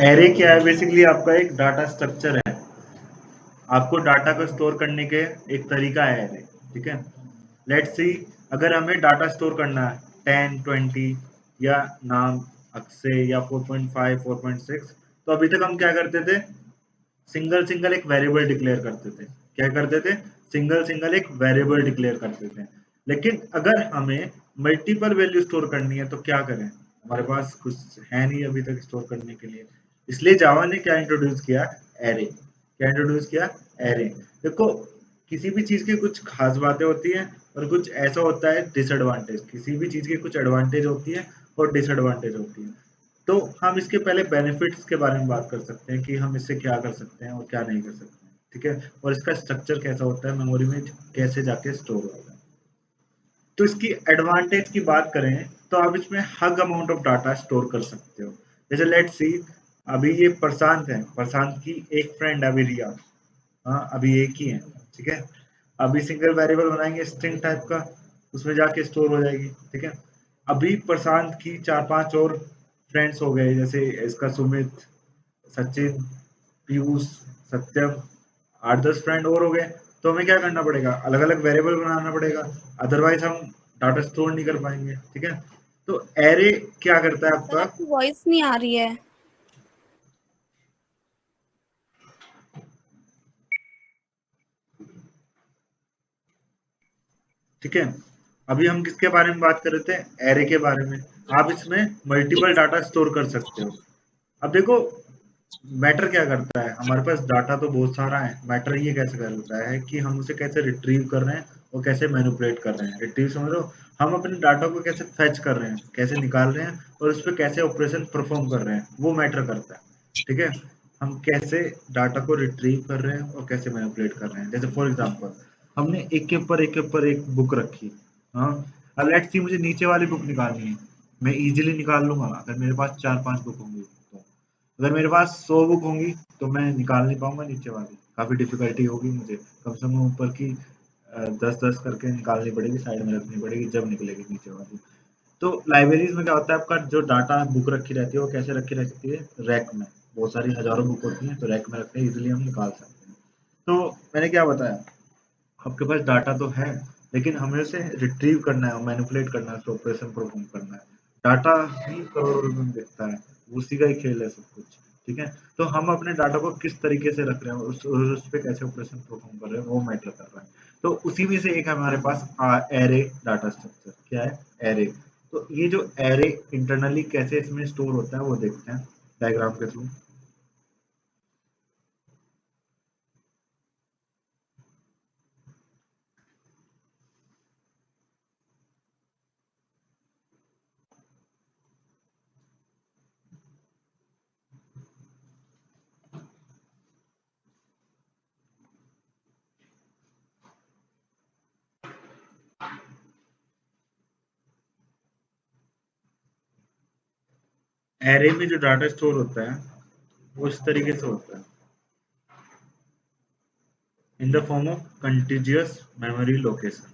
Array क्या है? Basically आपका एक डाटा स्ट्रक्चर है। आपको डाटा को स्टोर करने के एक तरीका है एरे, ठीक है। लेट्स सी, अगर हमें डाटा स्टोर करना है 10, 20 या नाम अक्षय या 4.5, 4.6, तो अभी तक हम क्या करते थे? सिंगल सिंगल एक वेरिएबल डिक्लेयर करते थे। क्या करते थे? सिंगल सिंगल एक वेरिएबल डिक्लेयर करते थे। लेकिन अगर हमें मल्टीपल वैल्यू स्टोर करनी है तो क्या करें? हमारे पास कुछ है नहीं अभी तक स्टोर करने के लिए। इसलिए जावा ने क्या इंट्रोड्यूस किया? एरे। क्या इंट्रोड्यूस किया? एरे। देखो, किसी भी चीज की कुछ खास बातें होती हैं और कुछ ऐसा होता है डिसएडवांटेज। किसी भी चीज की कुछ एडवांटेज होती है और डिसएडवांटेज होती है। तो हम इसके पहले बेनिफिट्स के बारे में बात कर सकते हैं कि हम इससे क्या कर सकते हैं और क्या नहीं कर सकते हैं, ठीक है। और इसका स्ट्रक्चर कैसा होता है, मेमोरी में कैसे जाके स्टोर होता है। तो इसकी एडवांटेज की बात करें तो आप इसमें हग अमाउंट ऑफ डाटा स्टोर कर सकते हो। जैसे लेट्स सी, अभी ये प्रशांत है, प्रशांत की एक फ्रेंड अभी रिया, हाँ अभी एक ही है, ठीक है। अभी सिंगल वेरिएबल बनाएंगे स्ट्रिंग टाइप का, उसमें जाके स्टोर हो जाएगी, ठीक है। अभी प्रशांत की 4-5 और फ्रेंड्स हो गए, जैसे इसका सुमित, सचिन, पीयूष, सत्यम, 8-10 फ्रेंड और हो गए। तो हमें क्या करना पड़ेगा? अलग अलग वेरिएबल बनाना पड़ेगा, अदरवाइज हम डाटा स्टोर नहीं कर पाएंगे, ठीक है। तो एरे क्या करता है सर आपका? आपकी वॉइस नहीं आ रही है। ठीक है, अभी हम किसके बारे में बात कर रहे थे? एरे के बारे में। आप इसमें मल्टीपल डाटा स्टोर कर सकते हो। अब देखो, मैटर क्या करता है? हमारे पास डाटा तो बहुत सारा है, मैटर ये कैसे करता है कि हम उसे कैसे रिट्रीव कर रहे हैं और कैसे मैनिपुलेट कर रहे हैं। रिट्रीव समझ लो, हम अपने डाटा को कैसे फेच कर रहे हैं, कैसे निकाल रहे हैं और उस पर कैसे ऑपरेशन परफॉर्म कर रहे हैं, वो मैटर करता है, ठीक है। हम कैसे डाटा को रिट्रीव कर रहे हैं और कैसे मैनिपुलेट कर रहे हैं। जैसे फॉर एग्जांपल, हमने एक के ऊपर एक बुक रखी, हाँ। अब लेट्स सी, मुझे नीचे वाली बुक निकालनी है। मैं इजीली निकाल लूंगा अगर मेरे पास 4-5 बुक होंगी तो। अगर मेरे पास 100 बुक होंगी तो मैं निकाल नहीं पाऊंगा नीचे वाली, काफी डिफिकल्टी होगी मुझे। कम से कम ऊपर की 10-10 करके निकालनी पड़ेगी, साइड में रखनी पड़ेगी, जब निकलेगी नीचे वाली। तो लाइब्रेरीज में क्या होता है, आपका जो डाटा बुक रखी रहती है वो कैसे रखी रहती है? रैक में। बहुत सारी हजारों बुक होती हैं तो रैक में रखते हैं, इजिली हम निकाल सकते हैं। तो मैंने क्या बताया, आपके पास डाटा तो है, लेकिन हमें उसे रिट्रीव करना है, मैनिपुलेट करना है, ऑपरेशन परफॉर्म करना है। डाटा ही करोड़ों में दिखता है, उसी का ही खेल है सब कुछ, ठीक है। तो हम अपने डाटा को किस तरीके से रख रहे हैं, उस पे कैसे ऑपरेशन परफॉर्म कर रहे हैं, वो मैटर कर रहा है। तो उसी में से एक है हमारे पास एरे डाटा स्ट्रक्चर। क्या है? एरे। तो ये जो एरे इंटरनली कैसे इसमें स्टोर होता है वो देखते हैं डायग्राम के थ्रू। एरे में जो डाटा स्टोर होता है वो इस तरीके से होता है, in the form of contiguous memory location.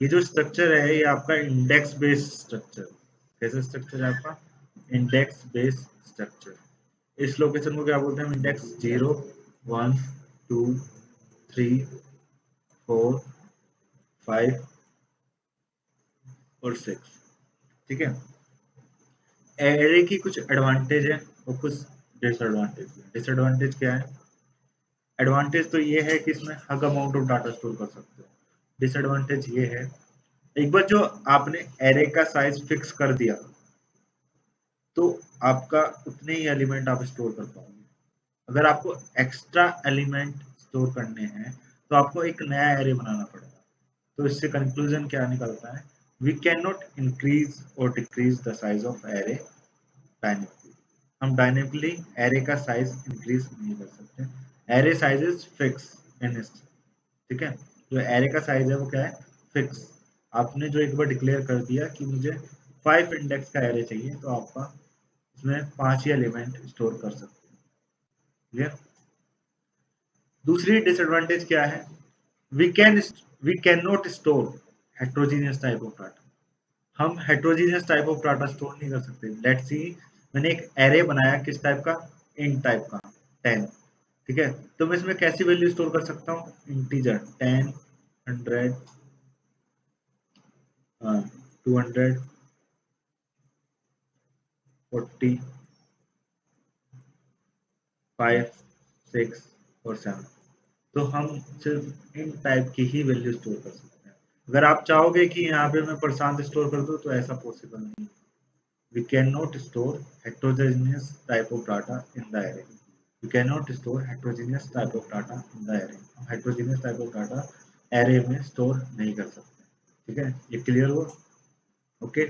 ये जो स्ट्रक्चर है ये आपका इंडेक्स बेस्ड स्ट्रक्चर। कैसा स्ट्रक्चर है आपका? Index based structure. इस लोकेशन को क्या बोलते हैं? इंडेक्स 0, 1, 2, 3, 4, 5 और 6, ठीक है। एरे की कुछ एडवांटेज है और कुछ डिसएडवांटेज है। डिसएडवांटेज क्या है? एडवांटेज तो ये है कि इसमें हग अमाउंट ऑफ डाटा स्टोर कर सकते हो। डिसएडवांटेज ये है, एक बार जो आपने एरे का साइज फिक्स कर दिया तो आपका उतने ही एलिमेंट आप स्टोर कर पाओगे। अगर आपको एक्स्ट्रा एलिमेंट स्टोर करने हैं तो आपको एक नया एरे बनाना पड़ेगा। तो इससे कंक्लूजन क्या निकलता है? वी कैन नॉट इंक्रीज और decrease the size of array dynamically. हम डायनेमिकली एरे का साइज इंक्रीज नहीं कर सकते। Array size is fix in history, ठीक है। जो एरे का साइज है वो क्या है? फिक्स। आपने जो एक बार डिक्लेयर कर दिया कि मुझे 5 इंडेक्स का एरे चाहिए तो आपका इसमें 5 ही एलिमेंट स्टोर कर सकते हैं, क्लियर। दूसरी डिसएडवांटेज क्या है? We can we can not store heterogeneous type of data. हम heterogeneous type of data store नहीं कर सकते। लेट्स सी, मैंने एक एरे बनाया किस टाइप का, इंट टाइप का 10, ठीक है। तो मैं इसमें कैसी वैल्यू स्टोर कर सकता हूँ, इंटीजर 10, 100, 200, 40, 5, 6 और 7। तो हम सिर्फ इन टाइप की ही वैल्यू स्टोर कर सकते हैं। अगर आप चाहोगे कि यहाँ पे मैं प्रशांत स्टोर कर दूं तो ऐसा पॉसिबल नहीं है। We cannot store heterogeneous type of data in the array. We cannot store heterogeneous type of data in the array. हम heterogeneous type of data array में store नहीं कर सकते। ठीक है, ये क्लियर हुआ? ओके।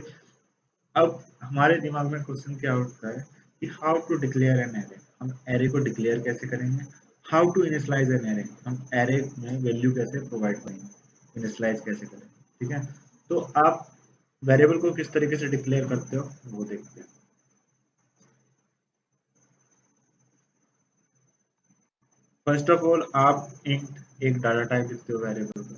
अब हमारे दिमाग में क्वेश्चन क्या उठता है कि how to declare an array. हम एरे को डिक्लेयर कैसे करेंगे, how to initialize an array, हम एरे में वैल्यू कैसे प्रोवाइड करेंगे, इनिशियलाइज कैसे करें। ठीक है, तो आप वेरिएबल को किस तरीके से डिक्लेयर करते हो वो देखते हैं। फर्स्ट ऑफ ऑल आप इंट एक डाटा टाइप लिखते हो वेरिएबल का,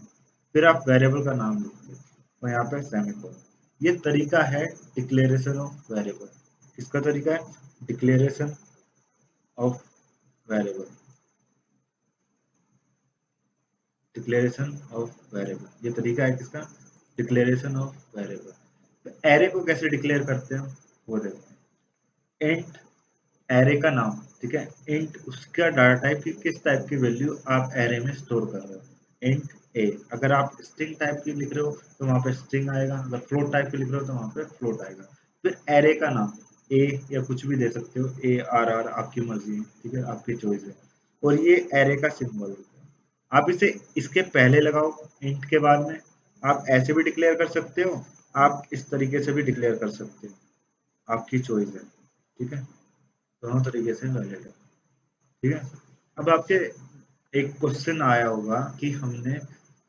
फिर आप वेरिएबल का नाम लिखते हो और यहाँ पे सेमीकोलन। ये तरीका है डिक्लेरेशन ऑफ वेरिएबल। किसका तरीका है, declaration of variable, declaration of variable, ये तरीका है किसका, डिक्लेरेशन ऑफ वेरिएबल। तो एरे को कैसे डिक्लेयर करते हैं वो देखते हैं। इंट एरे का नाम, ठीक है, इंट उसका डाटा टाइप की किस टाइप की वैल्यू आप एरे में स्टोर कर रहे हो। इंट ए, अगर आप स्ट्रिंग टाइप की लिख रहे हो तो वहां पे स्ट्रिंग आएगा, अगर फ्लोट टाइप की लिख रहे हो तो वहां पे फ्लोट आएगा। फिर एरे का नाम ए या कुछ भी दे सकते हो, ए आर आर आपकी मर्जी है, ठीक है, आपकी चॉइस है। और ये एरे का सिंबल, आप इसे इसके पहले लगाओ इंट के बाद में, आप ऐसे भी डिक्लेयर कर सकते हो, आप इस तरीके से भी डिक्लेयर कर सकते हो, आपकी चॉइस है। ठीक है, दोनों तरीके से वैलिड है। ठीक है, अब आपके एक क्वेश्चन आया होगा कि हमने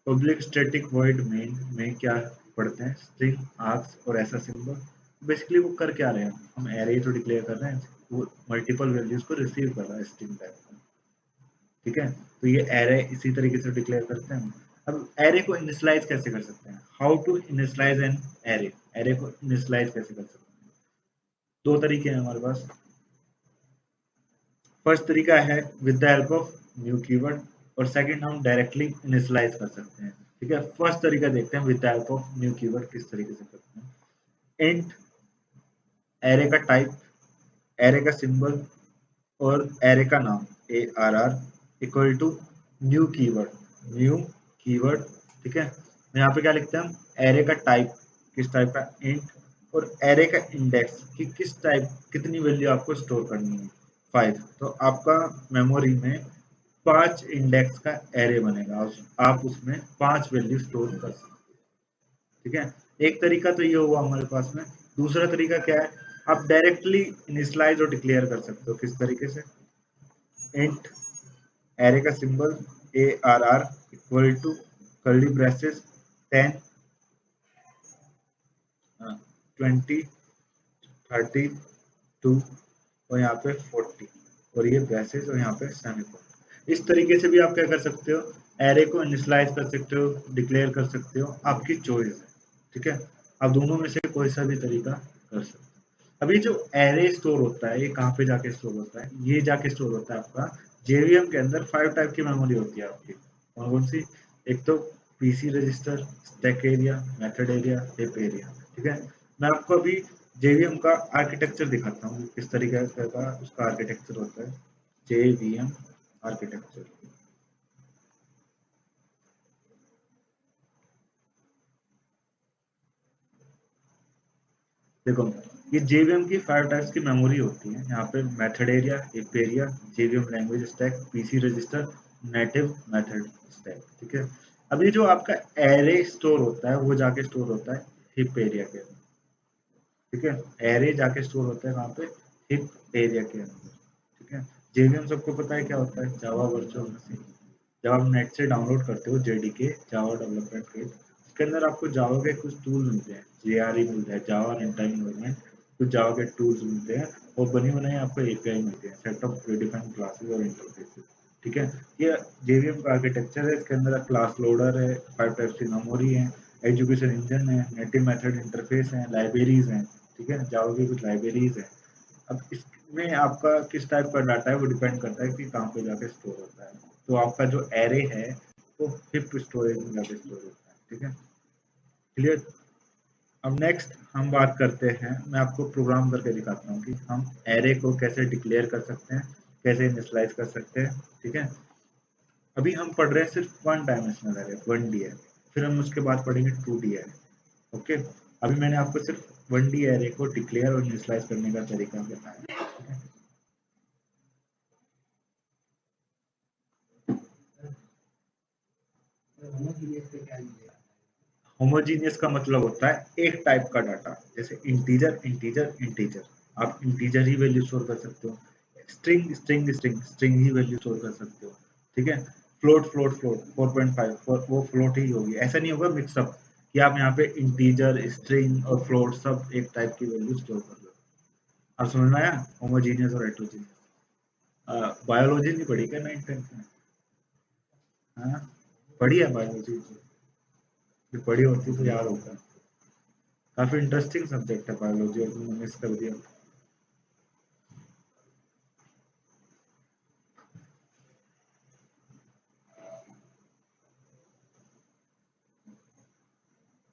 पब्लिक स्टैटिक वॉइड मेन में क्या पढ़ते हैं, स्ट्रिंग आर्क्स और ऐसा सिंबल। बेसिकली वो कर क्या रहे हैं, हम एरे तो डिक्लेयर कर रहे हैं, वो मल्टीपल वैल्यूज को रिसीव कर रहा है स्ट्रिंग टाइप का। ठीक है, तो ये एरे इसी तरीके से डिक्लेयर करते हैं। अब एरे को इनिशियलाइज कैसे कर सकते हैं, how to initialize an array, array को इनिशियलाइज कैसे कर सकते हैं। दो तरीके हैं हमारे पास। फर्स्ट तरीका है with the help of new keyword, और सेकंड हम डायरेक्टली इनिशियलाइज कर सकते हैं। ठीक है, फर्स्ट तरीका देखते हैं with the help of new keyword किस तरीके से करते हैं। इंट एरे का टाइप, एरे का सिंबल और एरे का नाम A R R equal to new keyword, new keyword. ठीक है, यहाँ पे क्या लिखते हैं हम, एरे का टाइप किस टाइप का, इंट, और एरे का इंडेक्स कि किस टाइप, कितनी वैल्यू आपको स्टोर करनी है, 5। तो आपका मेमोरी में 5 इंडेक्स का एरे बनेगा, आप उसमें 5 वैल्यू स्टोर कर सकते हैं। ठीक है, एक तरीका तो ये हुआ हमारे पास में। दूसरा तरीका क्या है, आप डायरेक्टली इनिशियलाइज और डिक्लेयर कर सकते हो किस तरीके से। इंट एरे का symbol A R R equal to curly braces 10, 20, 30, 2 और यहाँ पे 40 और ये ब्रेसेस और यहाँ पे सेमीकोलन। इस तरीके से भी आप क्या कर सकते हो, एरे को इनिशियलाइज कर सकते हो, डिक्लेयर कर सकते हो, आपकी चॉइस है। ठीक है, आप दोनों में से कोई सा भी तरीका कर सकते हो। अभी जो एरे स्टोर होता है ये कहाँ पे जाके स्टोर होता है, ये जाके स्टोर होता है आपका जेवीएम के अंदर। 5 टाइप की मेमोरी होती है आपकी, कौन कौन सी, एक तो PC register, stack area, method area, heap area. ठीक है, मैं आपको अभी जेवीएम का आर्किटेक्चर दिखाता हूँ किस तरीके का उसका आर्किटेक्चर होता है, जेवीएम आर्किटेक्चर। देखो, ये जेवीएम की 5 टाइप्स की मेमोरी होती है। यहाँ पे method area, hip area, JVM language stack, PC register, native method stack. ठीक है, अब ये जो आपका एरे स्टोर होता है वो जाके स्टोर होता है हिप एरिया के अंदर। ठीक है, एरे जाके स्टोर होता है कहाँ पे, हिप एरिया के अंदर। ठीक है, जेवीएम सबको पता है क्या होता है, जावा वर्चुअल मशीन। जब आप नेट से डाउनलोड करते हो जेडीके जावा डेवलपमेंट किट, उसके अंदर आपको जावा के कुछ टूल मिलते हैं, जेआरई मिलता है, जावा रन टाइम एनवायरनमेंट, कुछ जावा के टूल्स मिलते हैं और बनी बनाई आपको एपीआई मिलते हैं, सेट ऑफ प्रीडिफाइंड क्लासेस और इंटरफेसेस। ठीक है, ये जेवीएम का आर्किटेक्चर है। इसके अंदर क्लास लोडर है, 5 टाइप्स की मेमोरी है, एजुकेशन इंजन है, नेटिव मेथड इंटरफेस है, लाइब्रेरीज हैं, ठीक है, जावा की कुछ लाइब्रेरीज है। अब इसमें आपका किस टाइप का डाटा है वो डिपेंड करता है कि कहाँ पे जाके स्टोर होता है। तो आपका जो एरे है वो हिप स्टोरेज में जाके स्टोर होता है, ठीक है, क्लियर। अब नेक्स्ट हम बात करते हैं, मैं आपको प्रोग्राम करके दिखाता हूँ कि हम एरे को कैसे डिक्लेयर कर सकते हैं, कैसे इनिशियलाइज कर सकते हैं, ठीक है। अभी हम पढ़ रहे हैं सिर्फ one dimensional array, 1D array, फिर हम उसके बाद पढ़ेंगे 2D एरे, ओके। अभी मैंने आपको सिर्फ 1D एरे को डिक्लेयर और इनिशियलाइज करने का तरीका बताया, ठीक है। होमोजीनियस का मतलब होता है एक टाइप का डाटा, जैसे इंटीजर इंटीजर इंटीजर, आप इंटीजर ही वैल्यू स्टोर कर सकते हो, स्ट्रिंग स्ट्रिंग स्ट्रिंग स्ट्रिंग ही वैल्यू स्टोर कर सकते हो, ठीक है। फ्लोट फ्लोट फ्लोट 4.5 वो फ्लोट ही होगी, ऐसा नहीं होगा मिक्सअप कि आप यहाँ पे इंटीजर स्ट्रिंग और फ्लोट सब एक टाइप की वैल्यू स्टोर कर लो। आप समझ में आया होमोजीनियस और हेटेरोजीनियस। बायोलॉजी नहीं पढ़ी क्या 9th 10th में? हाँ, पढ़ी है बायोलॉजी, जो पढ़ी होती तो याद होता है। काफी इंटरेस्टिंग सब्जेक्ट है बायोलॉजी, और तुमने मिस कर दिया।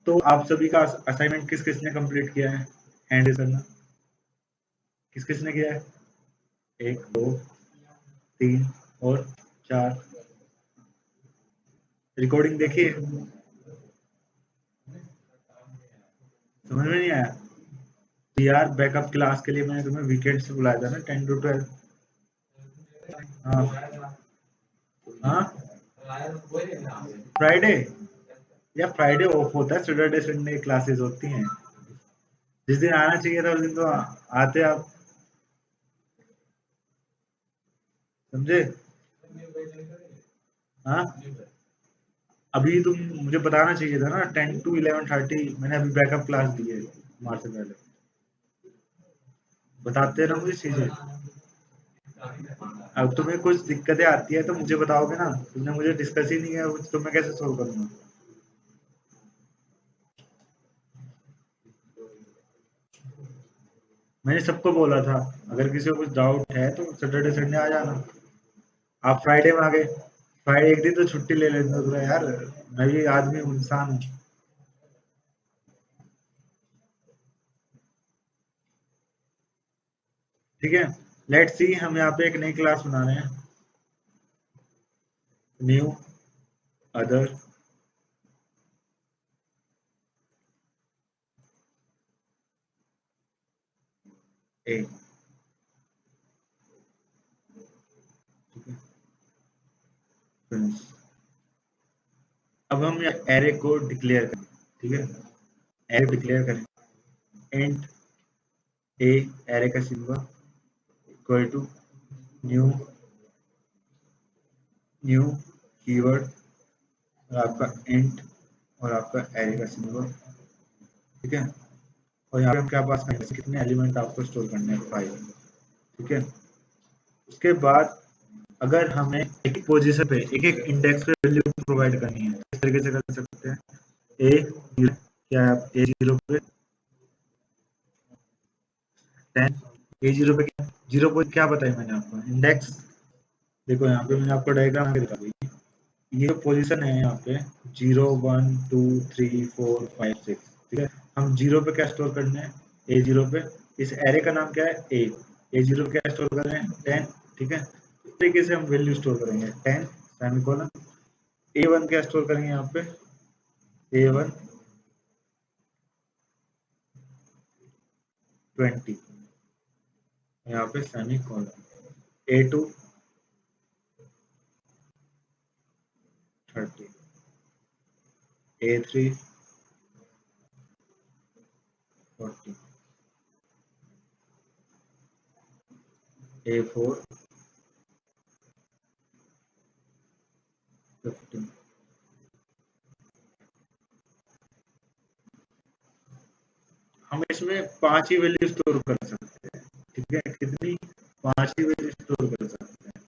तो आप सभी का असाइनमेंट किस किसने कंप्लीट किया है, हैंड रेज करना, किस किसने किया है? 1 2 3 और 4। रिकॉर्डिंग देखिए, समझ में नहीं आया तो यार बैकअप क्लास के लिए मैंने तुम्हें वीकेंड से बुलाया था ना, 10 to 12। हाँ हाँ, फ्राइडे, या फ्राइडे ऑफ होता है, सैटरडे संडे क्लासेस होती हैं। जिस दिन आना चाहिए था उस दिन तो आते आप, समझे? हाँ, अभी तुम मुझे बताना चाहिए था ना, 10 to 11:30 मैंने अभी बैकअप क्लास दी है मार्च से पहले, बताते ना मुझे चीजें। अब तुम्हें कुछ दिक्कतें आती है तो मुझे बताओगे ना, तुमने मुझे डिस्कस ही नहीं किया कुछ, तो मैं कैसे सोल्व करूंगा? मैंने सबको बोला था अगर किसी को कुछ डाउट है तो सैटरडे संडे आ जाना। आप फ्राइडे में आ गए, फ्राइडे एक दिन तो छुट्टी ले लेते थोड़ा यार, मैं भी आदमी हूँ, इंसान हूँ, ठीक है। लेट्स सी, हम यहाँ पे एक नई क्लास बना रहे हैं, न्यू अदर ए, ठीक है, फिनिश। अब हम एरे को डिक्लेयर करें, ठीक है, एरे डिक्लेयर करें, इंट ए, एरे का symbol equal to new, new keyword और आपका इंट और आपका एरे का सिंबल, ठीक है। और यहाँ पे हम क्या पास करेंगे, कितने एलिमेंट आपको स्टोर करने हैं, 5, ठीक है। उसके बाद अगर हमें एक पोजीशन पे एक एक इंडेक्स पे वैल्यू प्रोवाइड करनी है, इस तरीके से कर सकते हैं। ए क्या है, आप A0 पे 10, A0 पे क्या, 0 पे क्या बताया मैंने आपको, इंडेक्स। देखो यहाँ पे मैंने आपको डायग्राम दिखा दी, ये जो पोजीशन है यहाँ पे 0 1 2 3 4 5 6, ठीक है। हम 0 पे क्या स्टोर करना है, A0 पे, इस एरे का नाम क्या है, A0 पे क्या स्टोर कर रहे हैं, 10, ठीक है। इस तरीके से हम वैल्यू स्टोर करेंगे, 10 सेमीकोलन। A1 क्या स्टोर करेंगे यहाँ पे, A1 20, यहाँ पे सेमीकोलन। A2 30, A3 40, A4 15। हम इसमें 5 ही वैल्यू स्टोर कर सकते हैं, ठीक है, कितनी, 5 ही वैल्यू स्टोर कर सकते हैं।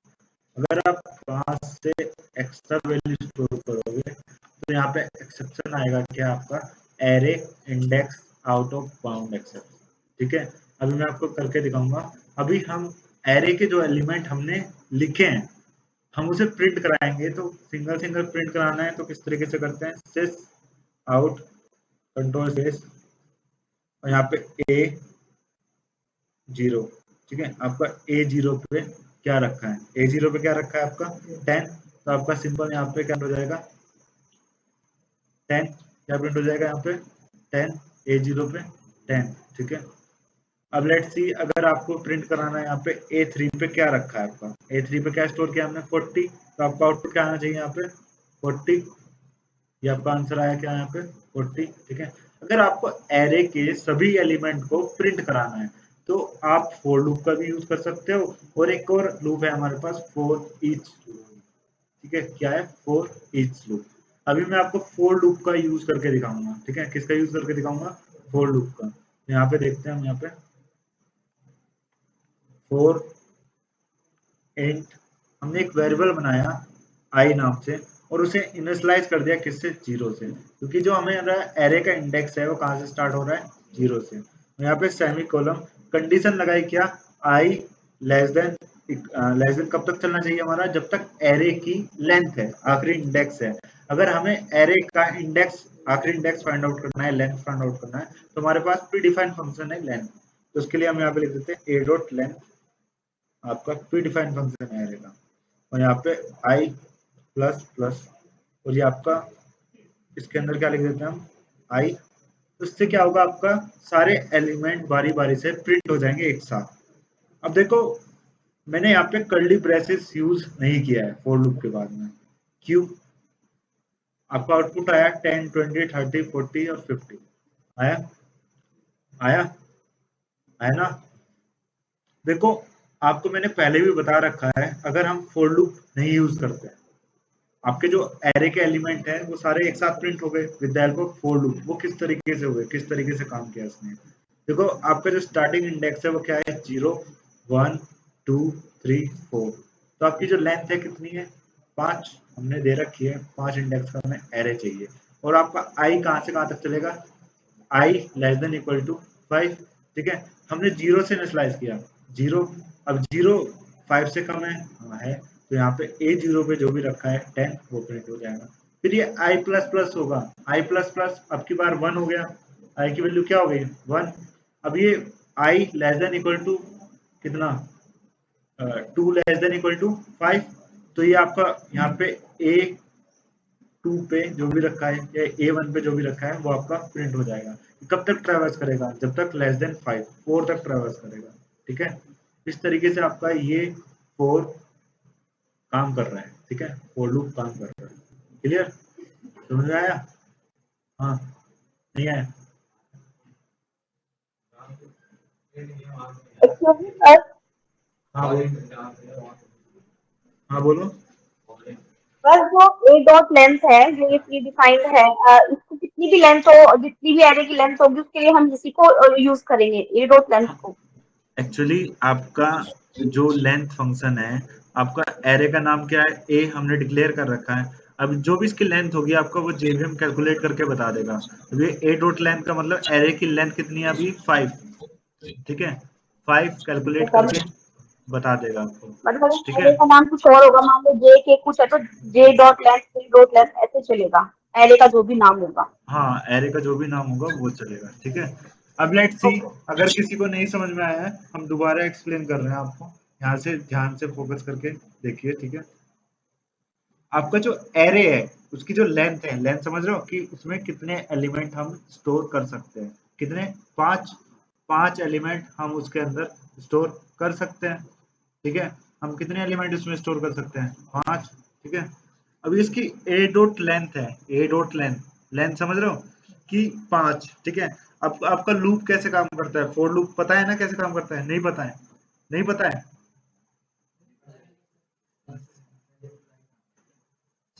अगर आप 5 से एक्स्ट्रा वैल्यू स्टोर करोगे तो यहाँ पे एक्सेप्शन आएगा क्या आपका, array index out of bound exception, ठीक है। अभी मैं आपको करके दिखाऊंगा। अभी हम एरे के जो एलिमेंट हमने लिखे हैं हम उसे प्रिंट कराएंगे, तो सिंगल सिंगल प्रिंट कराना है तो किस तरीके से करते हैं, सिस आउट कंट्रोल सिस और यहाँ पे A0, ठीक है। आपका A0 पे क्या रखा है, A0 पे क्या रखा है आपका 10, तो आपका सिंपल यहाँ पे क्या हो जाएगा 10, क्या प्रिंट हो जाएगा यहाँ पे 10, A0 पे 10, ठीक है। अब लेट्स सी अगर आपको प्रिंट कराना है यहाँ पे A3 पे क्या रखा है आपका, A3 पे क्या स्टोर किया हमने 40, तो आपका आउटपुट क्या आना चाहिए यहाँ पे 40, ये आपका आंसर आया क्या यहाँ पे 40, ठीक है। अगर आपको एरे के सभी एलिमेंट को प्रिंट कराना है तो आप फॉर लूप का भी यूज कर सकते हो, और एक और लूप है हमारे पास फॉर ईच, ठीक है। क्या है, फॉर ईच लूप। अभी मैं आपको फॉर लूप का यूज करके दिखाऊंगा, ठीक है। किसका यूज करके दिखाऊंगा, फॉर लूप का। यहाँ पे देखते हैं हम यहाँ पे फॉर इंट, हमने एक वेरिएबल बनाया आई नाम से और उसे इनिशियलाइज कर दिया किससे, 0 से, क्योंकि जो हमें एरे का इंडेक्स है वो कहाँ से स्टार्ट हो रहा है, 0 से। यहाँ पे सेमी कोलम कंडीशन लगाई क्या, आई लेस देन कब तक चलना चाहिए हमारा, जब तक एरे की लेंथ है, आखिरी इंडेक्स है। अगर हमें एरे का इंडेक्स आखिरी इंडेक्स फाइंड आउट करना है, लेंथ फाइंड आउट करना है, तो हमारे पास प्री डिफाइंड फंक्शन है लेंथ, तो उसके लिए हम यहाँ पे लिख देते हैं a डॉट लेंथ, आपका प्री डिफाइंड फंक्शन है एरे का, और यहाँ पे आई प्लस प्लस, और ये आपका इसके अंदर क्या लिख देते हैं हम आई, तो इससे क्या होगा, आपका सारे एलिमेंट बारी बारी से प्रिंट हो जाएंगे एक साथ। अब देखो मैंने यहाँ पे कर्ली ब्रेसेस यूज नहीं किया है फॉर लूप के बाद में, क्यों, आपका आउटपुट आया 10 20 30 40 और 50, आया आया आया ना। देखो आपको मैंने पहले भी बता रखा है, अगर हम फॉर लूप नहीं यूज करते हैं, आपके जो एरे के एलिमेंट हैं वो सारे एक साथ प्रिंट हो गए with the help of for loop. वो किस तरीके से हुए, किस तरीके से काम किया इसने, देखो आपका जो स्टार्टिंग इंडेक्स है वो क्या है 0 1 2 3 4, तो आपकी जो लेंथ है कितनी है 5, हमने दे रखी है 5 इंडेक्स का हमें एरे चाहिए, और आपका आई कहाँ से कहाँ तक चलेगा, आई लेस देन इक्वल टू 5, ठीक है। हमने 0 से इनिशियलाइज किया 0, अब 0 5 से कम है, हाँ है, तो यहाँ पे A0 पे जो भी रखा है 10 वो प्रिंट हो जाएगा। फिर ये I प्लस प्लस होगा, I प्लस प्लस अब की बार 1 हो गया, I की वैल्यू क्या हो गई 1, अब ये I less than equal to कितना 2 लेस देन इक्वल टू 5, तो ये आपका यहाँ पे A2 पे जो भी रखा है या A1 पे जो भी रखा है वो आपका प्रिंट हो जाएगा। कब तक ट्रैवर्स करेगा, जब तक लेस देन 5 4 तक ट्रैवर्स करेगा, ठीक है। इस तरीके से आपका ये 4 काम कर रहा है, ठीक है, फॉर लूप काम कर रहा है। क्लियर, समझ में आया, हाँ नहीं आया, एक्सक्यूज मी सर, हाँ बोलो, हाँ बोलो। बस जो ए डॉट लेंथ है जो ये प्री डिफाइंड है, इसको कितनी भी लेंथ हो, जितनी भी एरे की लेंथ होगी उसके लिए हम इसी को यूज करेंगे, ए डॉट लेंथ को। एक्चुअली आपका जो लेंथ फंक्शन है, आपका एरे का नाम क्या है, ए हमने डिक्लेयर कर रखा है। अब जो भी इसकी लेंथ होगी आपका वो जेवीएम कैलकुलेट करके बता देगा। अब ये ए डॉट लेंथ का मतलब एरे की लेंथ कितनी है अभी 5, ठीक है, 5 ठीक है कैलकुलेट सर, करके बता देगा आपको, मतलब ठीक एरे है। का नाम कुछ और होगा, मान लो जे के कुछ है तो J dot length, C dot length ऐसे चलेगा, एरे का जो भी नाम होगा। हाँ एरे का जो भी नाम होगा वो चलेगा, ठीक है। अब लेट्स सी ओके। अगर किसी को नहीं समझ में आया है हम दोबारा एक्सप्लेन कर रहे हैं आपको, यहाँ से ध्यान से फोकस करके देखिए, ठीक है। आपका जो एरे है उसकी जो लेंथ है, लेंथ समझ रहे हो कि उसमें कितने एलिमेंट हम स्टोर कर सकते हैं, कितने, 5, 5 एलिमेंट हम उसके अंदर स्टोर कर सकते हैं, ठीक है। हम कितने एलिमेंट इसमें स्टोर कर सकते हैं 5, ठीक है। अभी इसकी ए डॉट लेंथ है, ए डॉट लेंथ, लेंथ समझ रहे हो कि 5, ठीक है। अब आपका लूप कैसे काम करता है, फॉर लूप पता है ना कैसे काम करता है, नहीं पता है, नहीं पता है,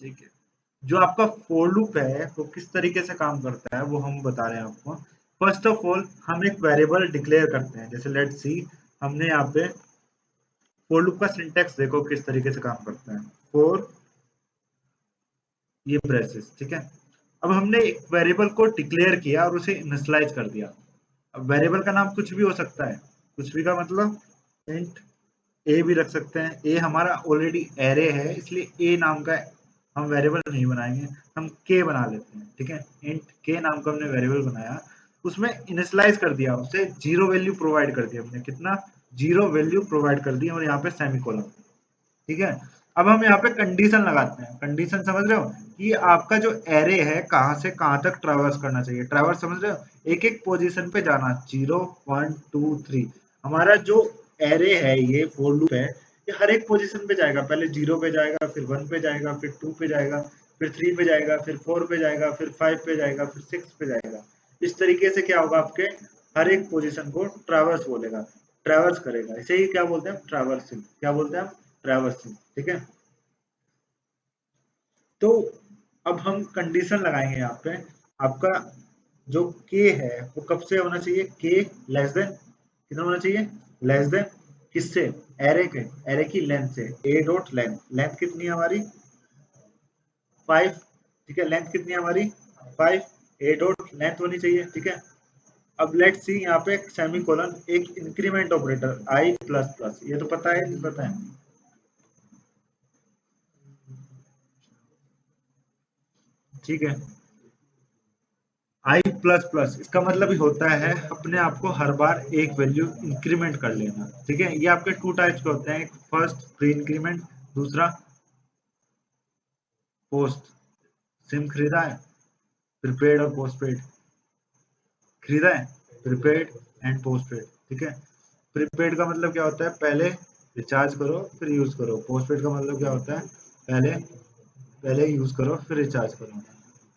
ठीक है। जो आपका फॉर लूप है वो किस तरीके से काम करता है वो हम बता रहे हैं आपको। फर्स्ट ऑफ ऑल हम एक वेरिएबल डिक्लेयर करते हैं, जैसे लेट्स सी हमने यहाँ पे फॉर लूप का सिंटैक्स देखो किस तरीके से काम करता है, फॉर ये ब्रेसेस, ठीक है, अब हमने एक वेरिएबल को डिक्लेयर किया और उसे इनिशियलाइज कर दिया। अब वेरिएबल का नाम कुछ भी हो सकता है, कुछ भी का मतलब इंट ए भी रख सकते हैं। ए हमारा ऑलरेडी एरे है, इसलिए ए नाम का हम वेरिएबल नहीं बनाएंगे, हम के बना लेते हैं। ठीक है, इंट के नाम का हमने वेरिएबल बनाया, उसमें इनिशियलाइज कर दिया, उसे 0 वैल्यू प्रोवाइड कर दिया हमने। कितना? 0 वैल्यू प्रोवाइड कर दी और यहाँ पे सेमीकोलन। ठीक है, अब हम यहाँ पे कंडीशन लगाते हैं। कंडीशन समझ रहे हो कि आपका जो एरे है कहाँ से कहाँ तक ट्रैवर्स करना चाहिए। ट्रैवर्स समझ रहे हो, एक एक पोजीशन पे जाना, 0 1 2 3। हमारा जो एरे है, ये फॉर लूप है, ये हर एक पोजीशन पे जाएगा। पहले 0 पे जाएगा, फिर 1 पे जाएगा, फिर 2 पे जाएगा, फिर 3 पे जाएगा, फिर 4 पे जाएगा, फिर 5 पे जाएगा, फिर 6 पे जाएगा। इस तरीके से क्या होगा, आपके हर एक पोजीशन को ट्रैवर्स बोलेगा, ट्रैवर्स करेगा। इसे ही क्या बोलते हैं? ट्रैवर्सिंग। क्या बोलते हैं? ट्रैवर्सिंग। ठीक है, तो अब हम कंडीशन लगाएंगे यहाँ पे। आपका जो के है वो कब से होना चाहिए? के लेस देन कितना होना चाहिए? लेस देन किससे? एरे के, एरे की लेंथ से। ए डॉट लेंथ, लेंथ कितनी है हमारी? 5। ठीक है, लेंथ कितनी है हमारी? 5। ए डॉट लेंथ होनी चाहिए। ठीक है, अब लेट्स सी यहाँ पे सेमी कोलन, एक इंक्रीमेंट ऑपरेटर आई प्लस प्लस, ये तो पता है, नहीं पता है? ठीक है, आई प्लस प्लस इसका मतलब ही होता है अपने आप को हर बार एक वैल्यू इंक्रीमेंट कर लेना। ठीक है, ये आपके टू टाइप्स के होते हैं, एक फर्स्ट प्री इंक्रीमेंट, दूसरा पोस्ट। सिम खरीदा है? प्रीपेड और पोस्ट पेड खरीदा है? Prepaid and post paid. ठीक है, प्रीपेड का मतलब क्या होता है? पहले रिचार्ज करो फिर यूज करो। पोस्ट पेड का मतलब क्या होता है? पहले पहले यूज करो फिर रिचार्ज करो।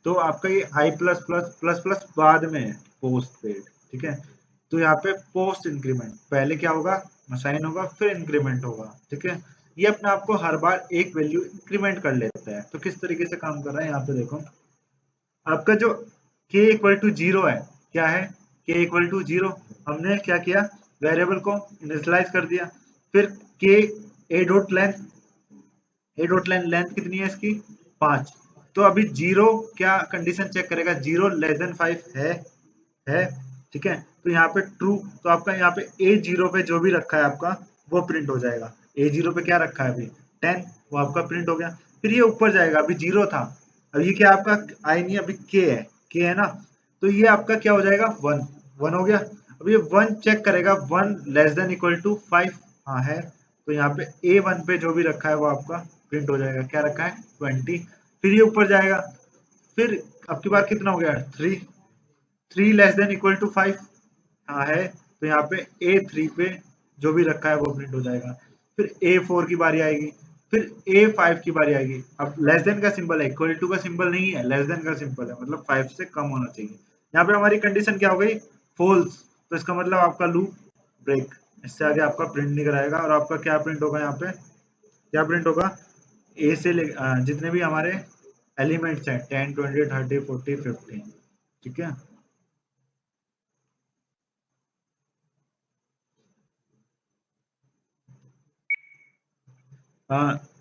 तो आपका ये आई प्लस प्लस प्लस प्लस बाद में है, पोस्ट पेड। ठीक है, तो यहाँ पे पोस्ट इंक्रीमेंट, पहले क्या होगा? असाइन होगा, फिर इंक्रीमेंट होगा। ठीक है, ये अपने आप को हर बार एक वैल्यू इंक्रीमेंट कर लेता है। तो किस तरीके से काम कर रहा है यहाँ पे देखो, आपका जो k इक्वल टू 0 है, क्या है? k इक्वल टू 0, हमने क्या किया? वेरिएबल को इनिशियलाइज कर दिया। फिर k a dot length, A dot length, length कितनी है इसकी? 5। तो अभी 0 क्या कंडीशन चेक करेगा? 0 लेस देन 5 है। ठीक है, तो यहाँ पे ट्रू, तो आपका यहाँ पे A0 पे जो भी रखा है आपका वो प्रिंट हो जाएगा। A0 पे क्या रखा है अभी? 10, वो आपका प्रिंट हो गया। फिर ये ऊपर जाएगा, अभी 0 था, अब ये क्या आपका आई नहीं, अभी के है ना, तो ये आपका क्या हो जाएगा? 1, 1 हो गया। अब ये 1 चेक करेगा, 1 लेस देन इक्वल टू 5, हाँ है, तो यहाँ पे A1 पे जो भी रखा है वो आपका प्रिंट हो जाएगा। क्या रखा है? 20। फिर ये ऊपर जाएगा, फिर अब की बार कितना हो गया? 3, 3 लेस देन इक्वल टू 5, हाँ है, तो यहाँ पे A3 पे जो भी रखा है वो प्रिंट हो जाएगा। फिर A4 की बारी आएगी, फिर A5 की बारी आएगी। अब लेस देन का सिंबल है, इक्वल टू का सिंबल नहीं है, लेस देन का सिंबल है, मतलब 5 से कम होना चाहिए। यहाँ पे हमारी कंडीशन क्या हो गई? फॉल्स। तो इसका मतलब आपका लूप ब्रेक, इससे आगे आपका प्रिंट नहीं कराएगा। और आपका क्या प्रिंट होगा? यहाँ पे क्या प्रिंट होगा? ए से जितने भी हमारे एलिमेंट्स हैं, 10 20 30 40 50। ठीक है,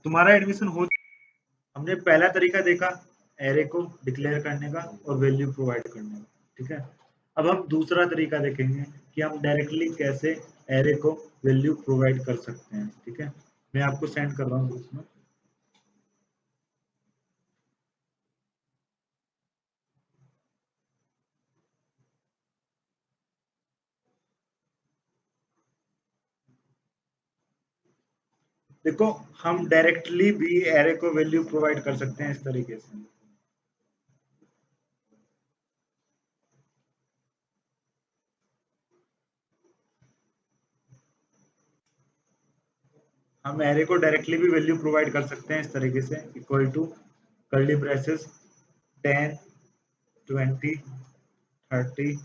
तुम्हारा एडमिशन हो। हमने पहला तरीका देखा एरे को डिक्लेयर करने का और वैल्यू प्रोवाइड करने का। ठीक है, अब हम दूसरा तरीका देखेंगे कि हम डायरेक्टली कैसे एरे को वैल्यू प्रोवाइड कर सकते हैं। ठीक है, मैं आपको सेंड कर रहा हूँ ग्रुप में। देखो, हम डायरेक्टली भी एरे को वैल्यू प्रोवाइड कर सकते हैं इस तरीके से। हम एरे को डायरेक्टली भी वैल्यू प्रोवाइड कर सकते हैं इस तरीके से, इक्वल टू कर्ली ब्रेसेस 10 20 30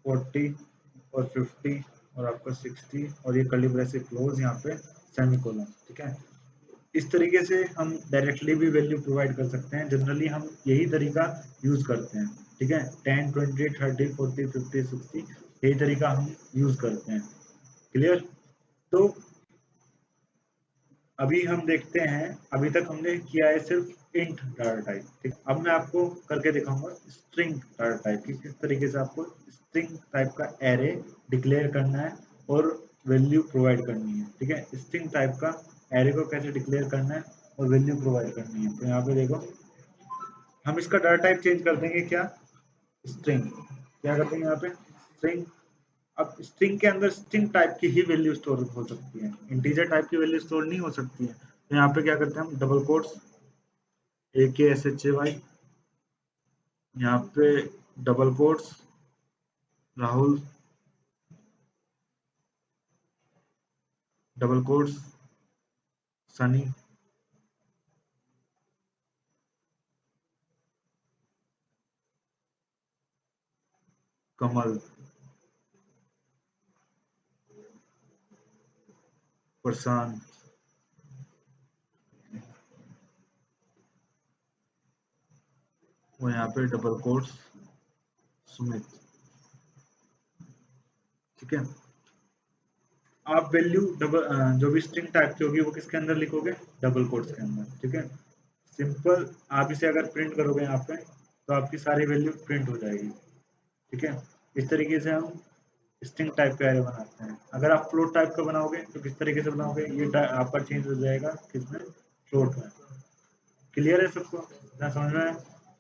40 और 50 और आपका 60 और ये कर्ली ब्रेसेस क्लोज, यहाँ पे सेमीकोलन। ठीक है, इस तरीके से हम डायरेक्टली भी वैल्यू प्रोवाइड कर सकते हैं। जनरली हम यही तरीका यूज करते हैं। ठीक है, 10 20 30 40 50 60 यही तरीका हम यूज करते हैं। क्लियर? तो अभी हम देखते हैं, अभी तक हमने किया है सिर्फ इंट डाटा टाइप। ठीक, अब मैं आपको करके दिखाऊंगा स्ट्रिंग डाटा टाइप की किस तरीके से आपको स्ट्रिंग टाइप का एरे डिक्लेयर करना है और वैल्यू प्रोवाइड करनी है। ठीक है, स्ट्रिंग टाइप का एरे को कैसे डिक्लेयर करना है और वैल्यू प्रोवाइड करनी है। तो यहाँ पे देखो हम इसका डाटा टाइप चेंज कर देंगे, क्या स्ट्रिंग, क्या कर देंगे यहाँ पे स्ट्रिंग। अब स्ट्रिंग के अंदर स्ट्रिंग टाइप की ही वैल्यू स्टोर हो सकती है, इंटीजर टाइप की वैल्यू स्टोर नहीं हो सकती है। तो यहाँ पे क्या करते हैं हम डबल कोट्स AKSHAY, यहाँ पे double quotes Rahul, double quotes Sunny, Kamal, Prashant, और यहाँ पे डबल कोट्स सुमित। ठीक है, आप वैल्यू डबल जो भी स्ट्रिंग टाइप की होगी वो किसके अंदर लिखोगे, डबल कोट्स के अंदर। ठीक है, सिंपल। आप इसे अगर प्रिंट करोगे यहाँ पे तो आपकी सारी वैल्यू प्रिंट हो जाएगी। ठीक है, इस तरीके से हम स्ट्रिंग टाइप का एरे बनाते हैं। अगर आप फ्लोट टाइप का बनाओगे तो किस तरीके से बनाओगे, ये आपका चेंज हो जाएगा किसमें, फ्लोट में। क्लियर है सबको, ना समझ में आया?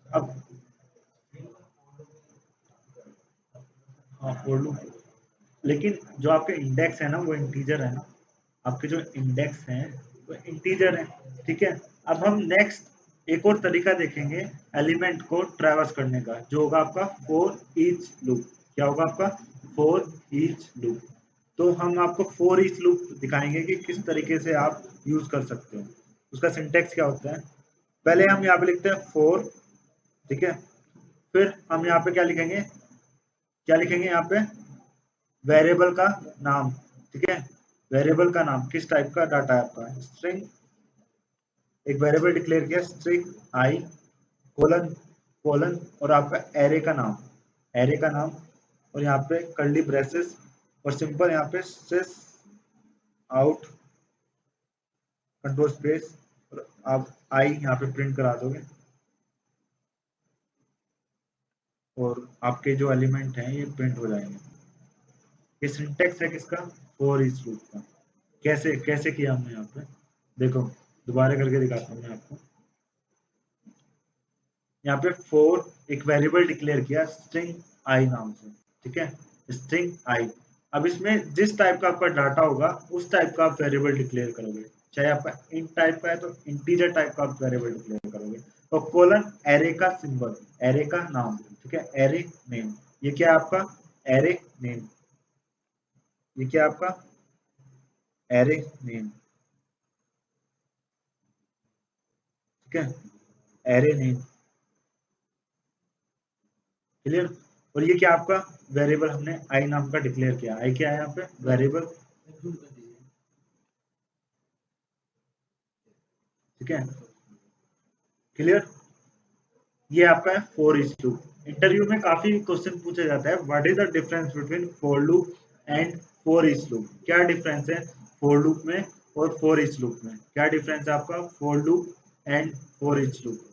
अब हाँ फोर लूप, लेकिन जो आपके इंडेक्स है ना वो इंटीजर है ना, आपके जो इंडेक्स हैं वो इंटीजर है। ठीक है, अब हम नेक्स्ट एक और तरीका देखेंगे एलिमेंट को ट्रैवर्स करने का, जो होगा आपका फॉर ईच लूप। क्या होगा आपका, फॉर ईच लूप। तो हम आपको फॉर ईच लूप दिखाएंगे कि किस तरीके से आप यूज कर सकते हो। उसका सिंटेक्स क्या होता है, पहले हम यहाँ पे लिखते हैं फॉर। ठीक है, फिर हम यहाँ पे क्या लिखेंगे, क्या लिखेंगे यहाँ पे, वेरिएबल का नाम। ठीक है, वेरिएबल का नाम किस टाइप का डाटा है आपका, स्ट्रिंग। एक वेरिएबल डिक्लेयर किया स्ट्रिंग आई कोलन कोलन और आपका एरे का नाम, एरे का नाम, और यहाँ पे कर्ली ब्रेसेस और सिंपल यहाँ पे सिस आउट कंट्रोल स्पेस, और आप आई यहाँ पे प्रिंट करा दोगे और आपके जो एलिमेंट हैं ये प्रिंट हो जाएंगे। ये सिंटेक्स है किसका, फॉर ईच लूप का। कैसे कैसे किया हमने यहाँ पे, देखो दोबारा करके दिखाता हूँ मैं आपको। यहाँ पे फॉर एक वेरिएबल डिक्लेयर किया स्ट्रिंग आई नाम से। ठीक है, स्ट्रिंग आई। अब इसमें जिस टाइप का आपका डाटा होगा उस टाइप का आप वेरिएबल डिक्लेयर करोगे। चाहे आपका इंट टाइप का है तो इंटीजर टाइप का आप वेरिएबल डिक्लेयर करोगे, और कोलन एरे का सिंबल, एरे का नाम। ठीक है, एरे नेम, ये क्या है आपका एरे नेम, ये क्या है आपका एरे नेम। ठीक है, एरे नेम, क्लियर। और ये क्या आपका वेरिएबल हमने आई नाम का डिक्लेयर किया, आई क्या है यहाँ पे वेरिएबल। ठीक है, क्लियर। ये आपका है फॉर ईच लूप। इंटरव्यू में काफी क्वेश्चन पूछा जाता है, what is the difference between for loop and for each loop. क्या डिफरेंस है फॉर लूप में और फॉर ईच लूप में, क्या डिफरेंस है आपका for loop and for each loop.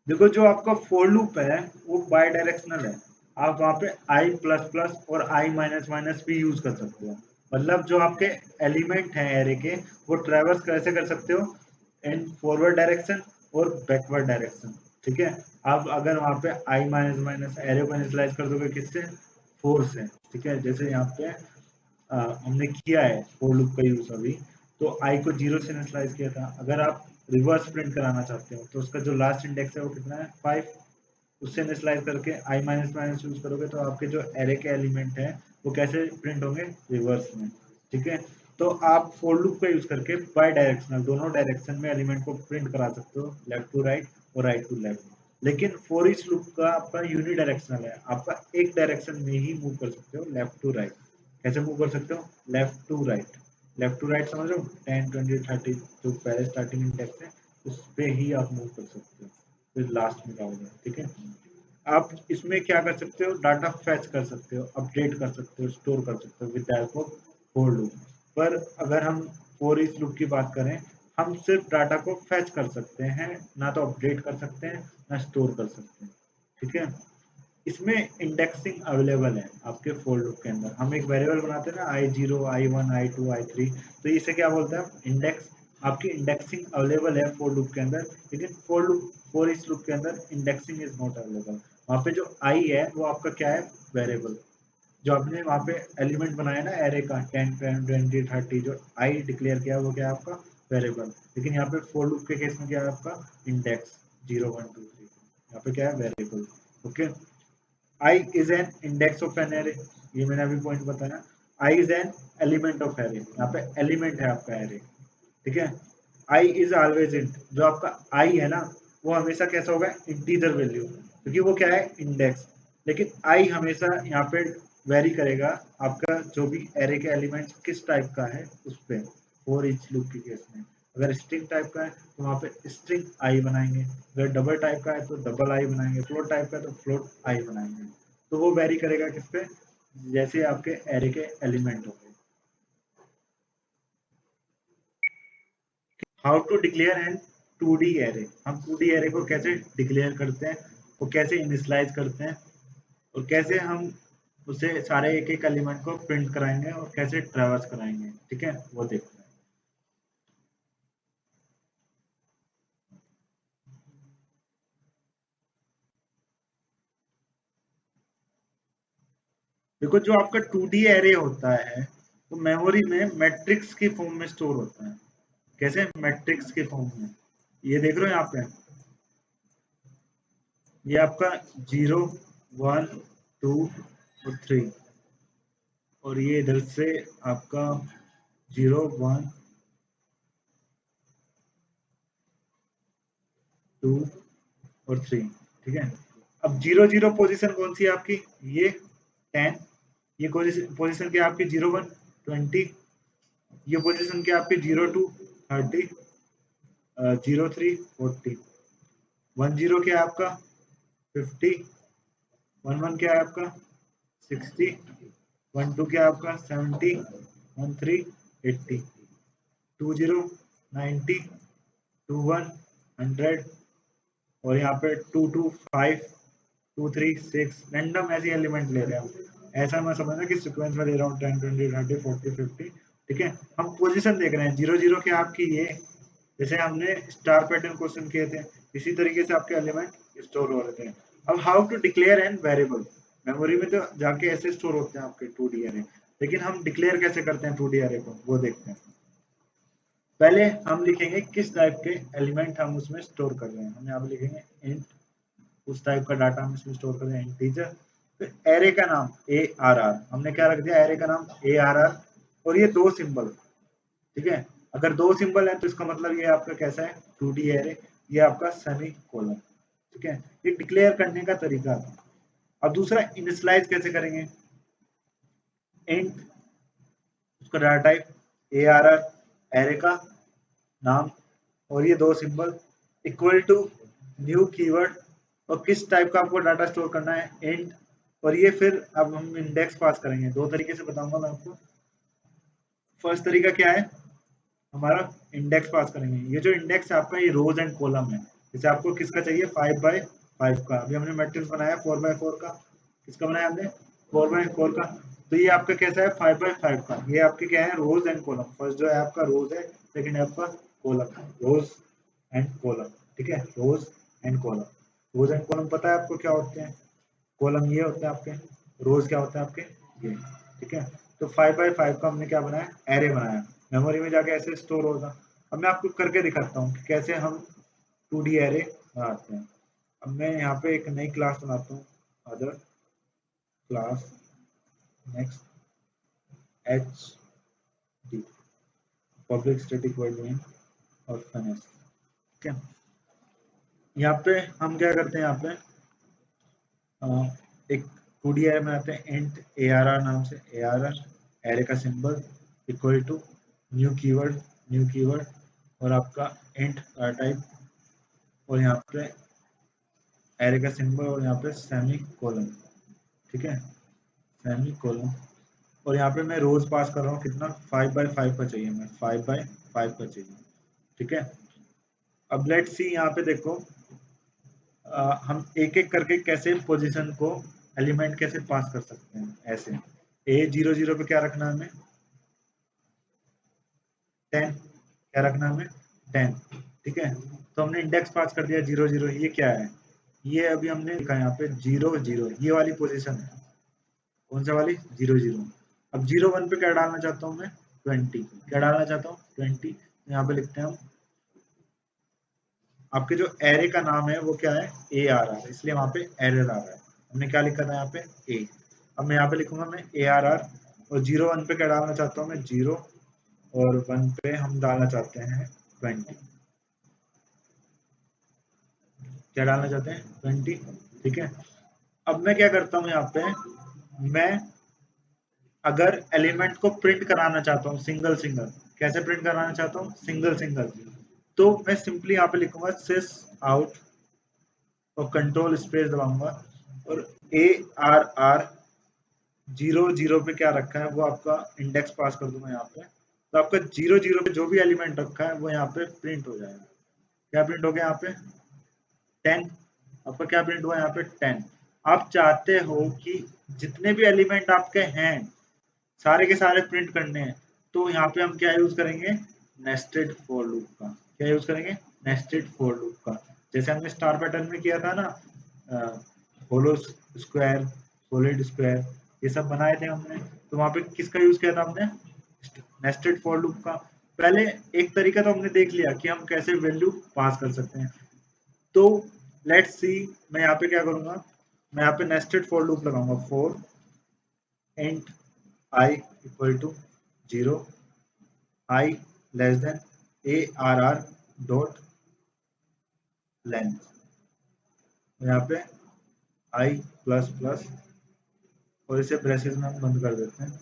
देखो जो आपका फॉर लूप है वो बाई डायरेक्शनल है। आप वहां पे आई प्लस प्लस और आई माइनस माइनस भी यूज कर सकते हो। मतलब जो आपके एलिमेंट हैं एरे के वो ट्रेवर्स कैसे कर सकते हो, इन फॉरवर्ड डायरेक्शन और बैकवर्ड डायरेक्शन। ठीक है, आप अगर वहां पे आई माइनस माइनस एरे को इनिशियलाइज कर दोगे किससे, फोर से। ठीक है, जैसे यहाँ पे हमने किया है फॉर लूप का यूज अभी, तो आई को जीरो से इनिशियलाइज किया था। अगर आप रिवर्स प्रिंट कराना चाहते हो तो उसका जो लास्ट इंडेक्स है वो कितना है 5, उससे इनिशियलाइज करके आई माइनस माइनस यूज करोगे तो आपके जो एरे के एलिमेंट है वो कैसे प्रिंट होंगे, रिवर्स में। ठीक है, तो आप फॉर लूप का यूज करके बाई डायरेक्शनल दोनों डायरेक्शन में एलिमेंट को प्रिंट करा सकते हो, लेफ्ट टू राइट और राइट टू लेफ्ट। लेकिन फॉर ईच लूप का आपका यूनी डायरेक्शनल है, आपका एक डायरेक्शन में ही मूव कर सकते हो, लेफ्ट टू राइट। कैसे मूव कर सकते हो? Left to right, left to right समझ रहे हो? 10 20 30 जो पहले स्टार्टिंग इंडेक्स है उस पे ही आप मूव कर सकते हो, फिर लास्ट में जाओगे। ठीक है, आप इसमें क्या कर सकते हो? डाटा फेच कर सकते हो, अपडेट कर सकते हो, स्टोर कर सकते हो with the help of for loop. पर अगर हम फॉर ईच लूप की बात करें, हम सिर्फ डाटा को फेच कर सकते हैं, ना तो अपडेट कर सकते हैं ना स्टोर कर सकते हैं। ठीक है, इसमें इंडेक्सिंग अवेलेबल है आपके फॉर लूप के अंदर। हम एक वेरिएबल बनाते हैं ना, i0 i1 i2 i3, तो इसे क्या बोलते हैं? इंडेक्स। आपकी इंडेक्सिंग अवेलेबल है फॉर लूप के अंदर, लेकिन फॉर इस लूप के अंदर इंडेक्सिंग इज नॉट अवेलेबल। वहाँ पे जो i है वो आपका क्या है? वेरिएबल। जो आपने वहाँ पे एलिमेंट बनाया ना एरे का 10 20 30, जो i डिक्लेयर किया वो क्या है आपका? वेरिएबल। लेकिन यहाँ पे फॉर लूप के केस में क्या है आपका? इंडेक्स 0 1 2 3, यहाँ पे क्या है? Variable. Okay, I is an index of an array, ये मैंने अभी पॉइंट बताया। I is an element of array, यहाँ पे एलिमेंट है आपका array। ठीक है, I is always int, जो आपका I है ना वो हमेशा कैसा होगा? इंटीजर वैल्यू, क्योंकि वो क्या है? इंडेक्स। लेकिन I हमेशा यहाँ पे वेरी करेगा आपका जो भी एरे के एलिमेंट किस टाइप का है उस पे। फॉर ईच लूप के केस में अगर स्ट्रिंग टाइप का है तो वहाँ पे स्ट्रिंग आई बनाएंगे, अगर डबल टाइप का है तो डबल आई बनाएंगे, फ्लोट टाइप का है तो फ्लोट आई बनाएंगे। तो वो वेरी करेगा किस पे? जैसे आपके एरे के एलिमेंट हो गए। How to declare an 2D array, हम 2D एरे को कैसे डिक्लेयर करते हैं, वो कैसे इनिशियलाइज करते हैं, और कैसे हम उसे सारे एक एक एलिमेंट को प्रिंट कराएंगे और कैसे ट्रैवर्स कराएंगे। ठीक है, वो देखते हैं। देखो, जो आपका 2D एरे होता है वो मेमोरी में मैट्रिक्स की फॉर्म में स्टोर होता है। कैसे? मैट्रिक्स के फॉर्म में। ये देख रहे हो यहाँ पे, ये आपका 0 1 2 और 3, और ये इधर से आपका 0 1 2 और 3। ठीक है, अब 0 0 पोजीशन कौन सी है आपकी? ये 10। ये पोजीशन क्या है आपकी? 0 1 20। ये पोजीशन क्या है आपकी? 0 2 30, 0 3 40। 1 0 क्या है आपका? 50। 1 1 क्या है आपका? 60। 1 2 क्या है आपका? 70। 1 3 80। 2 0 90। 2 1 100। और यहाँ पे 2 2 5 2 3 6, रैंडम ऐसे एलिमेंट ले रहे हैं हम। ऐसा मैं समझना कि सीक्वेंस में ले रहा हूँ 10 20 30 40 50। ठीक है, हम पोजीशन देख रहे हैं 0 0 क्या आपकी? ये जैसे हमने स्टार पैटर्न क्वेश्चन किए थे, इसी तरीके से आपके एलिमेंट स्टोर हो रहे थे। अब how to declare an variable, memory में तो जाके ऐसे स्टोर होते हैं आपके 2D एरे, लेकिन हम डिक्लेयर कैसे करते हैं 2D एरे को, वो देखते हैं। पहले हम लिखेंगे किस टाइप के एलिमेंट हम उसमें स्टोर कर रहे हैं। हम यहाँ पे लिखेंगे इंट, उस टाइप का डाटा हम इसमें स्टोर कर रहे हैं, इंटीजर। फिर एरे का नाम ARR, हमने क्या रख दिया? एरे का नाम ARR, और ये 2 सिंबल। ठीक है, अगर 2 सिंबल है तो इसका मतलब ये आपका कैसा है? 2D array. ये आपका सेमी कोलन। ठीक है, ये डिक्लेयर करने का तरीका था। अब दूसरा, इनिशियलाइज कैसे करेंगे? इंट, उसका डाटा टाइप ARR, एरे का नाम, और ये 2 symbol, equal to new keyword, और किस टाइप का आपको डाटा स्टोर करना है? इंट। और ये फिर अब हम इंडेक्स पास करेंगे। 2 तरीके से बताऊंगा मैं आपको। फर्स्ट तरीका क्या है हमारा? इंडेक्स पास करेंगे। ये जो इंडेक्स है आपका, ये रोज एंड कॉलम है। जैसे आपको किसका चाहिए? 5 बाय 5 का। अभी हमने मैट्रिक्स बनाया 4 बाय 4 का। किसका बनाया हमने? 4 बाय 4 का। तो ये आपका कैसा है? 5 बाय 5 का। ये आपके क्या है? Rows and column. फर्स्ट जो है आपका रोज है, सेकंड है आपका कॉलम। Rows and column. ठीक है, rows and column. Rows and column पता है आपको क्या होते हैं? कॉलम ये होते हैं आपके, रोज क्या होते हैं आपके? ये। ठीक है, तो 5 बाय 5 का हमने क्या बनाया? एरे बनाया। मेमोरी में जाके ऐसे स्टोर होगा। अब मैं आपको करके दिखाता हूँ कि कैसे हम 2D एरे बनाते हैं। अब मैं यहाँ पे एक नई क्लास बनाता हूँ, other class next HD, public static void name और फिनिश। ठीक है, यहाँ पे हम क्या करते हैं? यहाँ पे एक 2D एरे बनाते हैं इंट ARR नाम से। ARR एरे का symbol equal to new keyword और आपका इंट टाइप और यहाँ पे एरे का सिंबल और यहाँ पे सेमी कोलन, ठीक है, सेमी कोलन। और यहाँ पे मैं रोज पास कर रहा हूँ कितना 5x5 का चाहिए, मैं 5x5 का चाहिए, ठीक है। अब लेट्स सी यहाँ पे देखो हम एक एक करके कैसे पोजीशन को एलिमेंट कैसे पास कर सकते हैं। ऐसे A00 पे क्या रखना है हमें 10, क्या रखना है हमें 10, ठीक है। तो हमने इंडेक्स पास कर दिया 00, ये क्या है, ये अभी हमने लिखा यहाँ पे 00, ये वाली पोजीशन है, कौन सा वाली 00। अब 01 पे क्या डालना चाहता हूँ मैं 20, क्या डालना चाहता हूँ 20, तो यहाँ पे लिखते हैं हम आपके जो एरे का नाम है वो क्या है ARR, इसलिए वहां पे एरर आ रहा है। हमने क्या लिखा था यहाँ पे A, अब मैं यहाँ पे लिखूंगा मैं ARR और 01 पे क्या डालना चाहता हूँ मैं 0 और 1 पे हम डालना चाहते हैं 20, क्या डालना चाहते हैं 20, ठीक है। अब मैं क्या करता हूँ यहाँ पे, मैं अगर एलिमेंट को प्रिंट कराना चाहता हूँ सिंगल सिंगल, कैसे प्रिंट कराना चाहता हूँ सिंगल सिंगल, तो मैं सिंपली यहाँ पे लिखूंगा sys out और कंट्रोल स्पेस दबाऊंगा और ARR 00 पे क्या रखा है वो आपका इंडेक्स पास कर दूंगा यहाँ पे, तो आपका 00 पे जो भी एलिमेंट रखा है वो यहाँ पे प्रिंट हो जाएगा। क्या प्रिंट हो गया यहाँ पे 10, आपका क्या प्रिंट हुआ यहाँ पे 10। आप चाहते हो कि जितने भी एलिमेंट आपके हैं सारे के सारे प्रिंट करने हैं, तो यहाँ पे हम क्या यूज करेंगे नेस्टेड फॉर लूप का, क्या यूज करेंगे नेस्टेड फॉर लूप का। जैसे हमने स्टार पैटर्न में किया था ना, होलो स्क्वायर, सॉलिड स्क्वायर, ये सब बनाए थे हमने, तो वहां पे किसका यूज किया था हमने नेस्टेड फॉर लूप का। पहले एक तरीका तो हमने देख लिया कि हम कैसे वैल्यू पास कर सकते हैं, तो लेट्स सी मैं यहाँ पे क्या करूंगा, मैं यहाँ पे नेस्टेड फॉर लूप लगाऊंगा for int I equal to 0, I less than ARR dot length, यहाँ पे I प्लस प्लस और इसे ब्रेसेस में हम बंद कर देते हैं।